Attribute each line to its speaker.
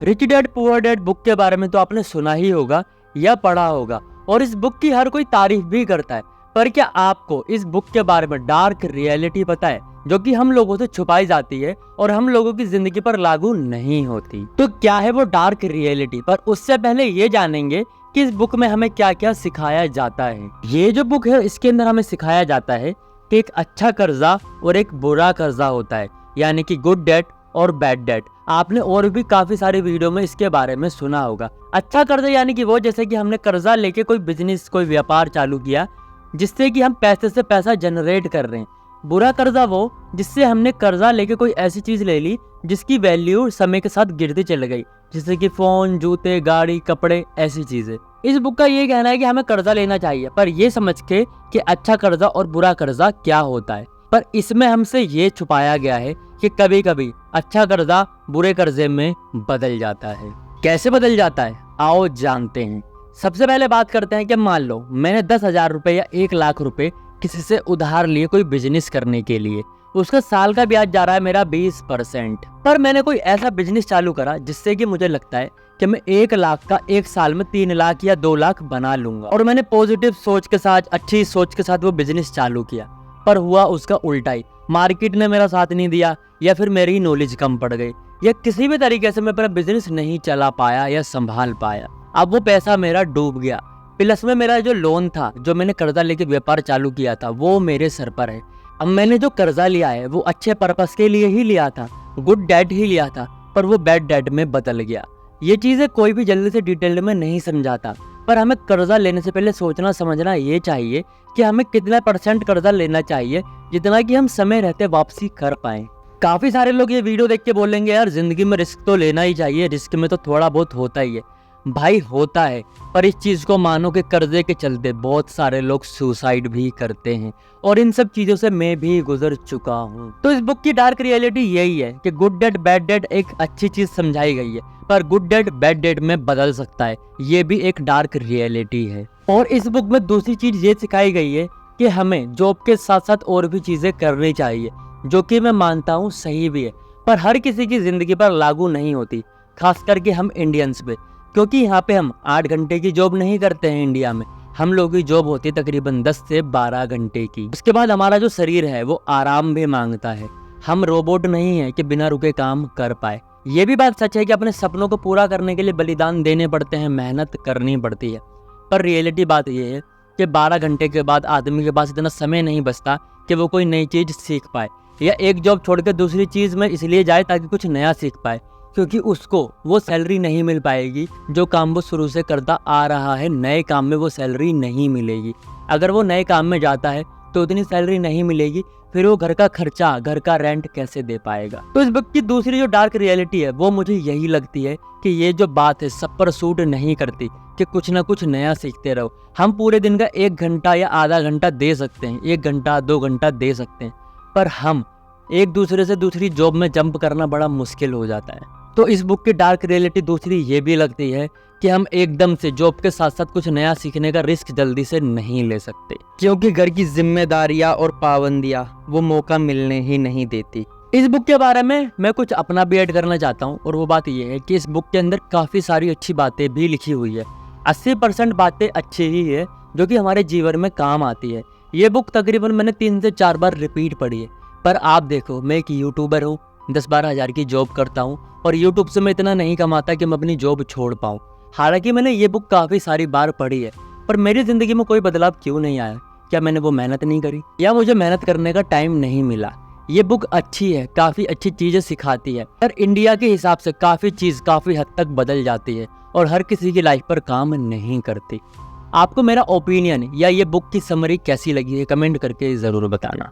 Speaker 1: Rich dad poor dad book के बारे में तो आपने सुना ही होगा या पढ़ा होगा और इस बुक की हर कोई तारीफ भी करता है। पर क्या आपको इस बुक के बारे में डार्क रियलिटी पता है, जो कि हम लोगों से छुपाई जाती है और हम लोगों की जिंदगी पर लागू नहीं होती? तो क्या है वो डार्क रियलिटी? पर उससे पहले ये जानेंगे कि इस बुक में हमें क्या क्या सिखाया जाता है। ये जो बुक है इसके अंदर हमें सिखाया जाता है कि एक अच्छा कर्जा और एक बुरा कर्जा होता है, यानी कि गुड डेट और बैड डेट। आपने और भी काफी सारे वीडियो में इसके बारे में सुना होगा। अच्छा कर्जा यानी कि वो जैसे कि हमने कर्जा लेके कोई बिजनेस कोई व्यापार चालू किया जिससे कि हम पैसे से पैसा जनरेट कर रहे हैं। बुरा कर्जा वो जिससे हमने कर्जा लेके कोई ऐसी चीज ले ली जिसकी वैल्यू समय के साथ गिरती चली गई, जैसे कि फोन, जूते, गाड़ी, कपड़े, ऐसी चीजें। इस बुक का ये कहना है कि हमें कर्जा लेना चाहिए, पर ये समझ के कि अच्छा कर्जा और बुरा कर्जा क्या होता है। पर इसमें हमसे ये छुपाया गया है कि कभी कभी अच्छा कर्जा बुरे कर्जे में बदल जाता है। कैसे बदल जाता है, आओ जानते हैं। सबसे पहले बात करते हैं कि मान लो मैंने 10,000 रुपए या 1,00,000 रुपए किसी से उधार लिए कोई बिजनेस करने के लिए। उसका साल का ब्याज जा रहा है मेरा 20%। पर मैंने कोई ऐसा बिजनेस चालू करा जिससे कि मुझे लगता है कि मैं 1,00,000 का एक साल में 3,00,000 या 2,00,000 बना लूंगा, और मैंने पॉजिटिव सोच के साथ, अच्छी सोच के साथ वो बिजनेस चालू किया। पर हुआ उसका उल्टा ही। मार्केट ने मेरा साथ नहीं दिया, या फिर मेरी नॉलेज कम पड़ गई, या किसी भी तरीके से मैं अपना बिजनेस नहीं चला पाया या संभाल पाया। अब वो पैसा मेरा डूब गया। प्लस में मेरा जो लोन था, जो मैंने कर्जा लेके व्यापार चालू किया था, वो मेरे सर पर है। अब मैंने जो कर्जा लिया है वो अच्छे पर्पस के लिए ही लिया था, गुड डेट ही लिया था, पर वो बैड डेट में बदल गया। ये चीजें कोई भी जल्दी से डिटेल में नहीं समझाता, पर हमें कर्जा लेने से पहले सोचना समझना ये चाहिए कि हमें कितना % कर्जा लेना चाहिए, जितना कि हम समय रहते वापसी कर पाए। काफी सारे लोग ये वीडियो देख के बोलेंगे यार जिंदगी में रिस्क तो लेना ही चाहिए, रिस्क में तो थोड़ा बहुत होता ही है। भाई होता है, पर इस चीज को मानो कि कर्जे के चलते बहुत सारे लोग सुसाइड भी करते हैं, और इन सब चीजों से मैं भी गुजर चुका हूँ। तो इस बुक की डार्क रियलिटी यही है कि गुड डेट बैड डेट एक अच्छी चीज समझाई गई है, पर गुड डेट बैड डेट में बदल सकता है। ये भी एक डार्क रियलिटी है। और इस बुक में दूसरी चीज ये सिखाई गई है कि हमें जॉब के साथ साथ और भी चीजें करनी चाहिए, जो कि मैं मानता हूँ सही भी है, पर हर किसी की जिंदगी पर लागू नहीं होती, खास करके हम इंडियंस पे, क्योंकि यहाँ पे हम 8 घंटे की जॉब नहीं करते हैं। इंडिया में हम लोगों की जॉब होती है तकरीबन 10 से 12 घंटे की। उसके बाद हमारा जो शरीर है वो आराम भी मांगता है। हम रोबोट नहीं है कि बिना रुके काम कर पाए। ये भी बात सच है कि अपने सपनों को पूरा करने के लिए बलिदान देने पड़ते हैं, मेहनत करनी पड़ती है। पर रियलिटी बात ये है कि 12 घंटे के बाद आदमी के पास इतना समय नहीं बचता कि वो कोई नई चीज सीख पाए, या एक जॉब छोड़ के दूसरी चीज में इसलिए जाए ताकि कुछ नया सीख पाए, क्योंकि उसको वो सैलरी नहीं मिल पाएगी जो काम वो शुरू से करता आ रहा है। नए काम में वो सैलरी नहीं मिलेगी। अगर वो नए काम में जाता है तो उतनी सैलरी नहीं मिलेगी, फिर वो घर का खर्चा, घर का रेंट कैसे दे पाएगा। तो इस बुक की दूसरी जो डार्क रियलिटी है वो मुझे यही लगती है कि ये जो बात है सब पर सूट नहीं करती, कि कुछ ना कुछ नया सीखते रहो। हम पूरे दिन का 1 घंटा या आधा घंटा दे सकते हैं, 1 घंटा 2 घंटा दे सकते हैं, पर हम एक दूसरे से दूसरी जॉब में जंप करना बड़ा मुश्किल हो जाता है। तो इस बुक की डार्क रियलिटी दूसरी ये भी लगती है कि हम एकदम से जॉब के साथ साथ कुछ नया सीखने का रिस्क जल्दी से नहीं ले सकते, क्योंकि घर की जिम्मेदारियां और पाबंदियां वो मौका मिलने ही नहीं देती। इस बुक के बारे में मैं कुछ अपना भी ऐड करना चाहता हूँ, और वो बात ये है कि इस बुक के अंदर काफ़ी सारी अच्छी बातें भी लिखी हुई है। 80% बातें अच्छी ही है जो कि हमारे जीवन में काम आती है। ये बुक तकरीबन मैंने 3 से 4 बार रिपीट पढ़ी है। पर आप देखो, मैं एक यूट्यूबर हूँ, 10-12 हज़ार की जॉब करता हूँ, और यूट्यूब से मैं इतना नहीं कमाता कि मैं अपनी जॉब छोड़ पाऊँ। हालांकि मैंने ये बुक काफ़ी सारी बार पढ़ी है, पर मेरी ज़िंदगी में कोई बदलाव क्यों नहीं आया? क्या मैंने वो मेहनत नहीं करी, या मुझे मेहनत करने का टाइम नहीं मिला? ये बुक अच्छी है, काफ़ी अच्छी चीज़ें सिखाती है, पर इंडिया के हिसाब से काफ़ी चीज़ काफ़ी हद तक बदल जाती है और हर किसी की लाइफ पर काम नहीं करती। आपको मेरा ओपिनियन या ये बुक की समरी कैसी लगी है कमेंट करके ज़रूर बताना।